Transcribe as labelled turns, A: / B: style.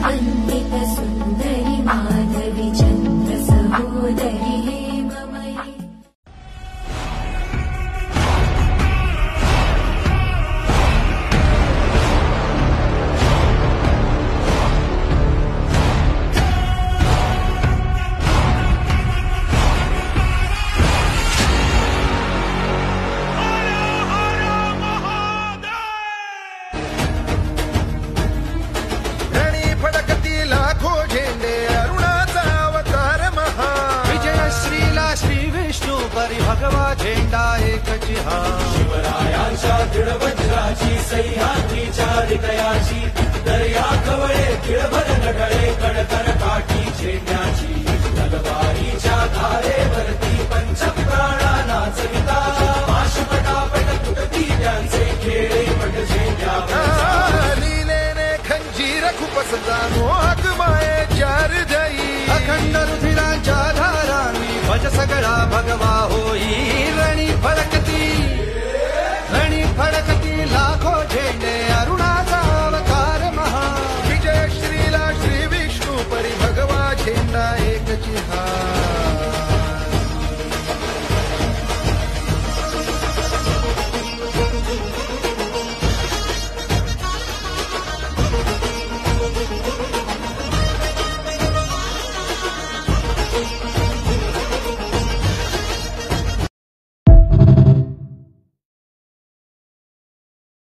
A: वन्दित सुन्दरि माधवि चन्द्र सहोदरि हेममयि।
B: भगवा झेंडा एकच हा,
C: शिवरायांच्या दृढवज्राची सह्याद्रीच्या हृदयाची, दर्या कवळे किळभर नडळे कडकर काठी झेंड्याची, तलवारीच्या धारेवरती पंचप्राणा नाचविता, पाशपटापट तुटती त्यांचे खेळे पट झेंड्यावर,
D: लीलेने खंजीर खुपसता मोहक मायेच्या हृदयी,
B: अखंड रुधिरांच्या धारांनी भज सगळा भगवा होई, रणी फडकती लाखो झेंडे अरुणाचा अवतार महा,
D: विजय श्रीला श्री विष्णू परी भगवा झेंडा एकची हा।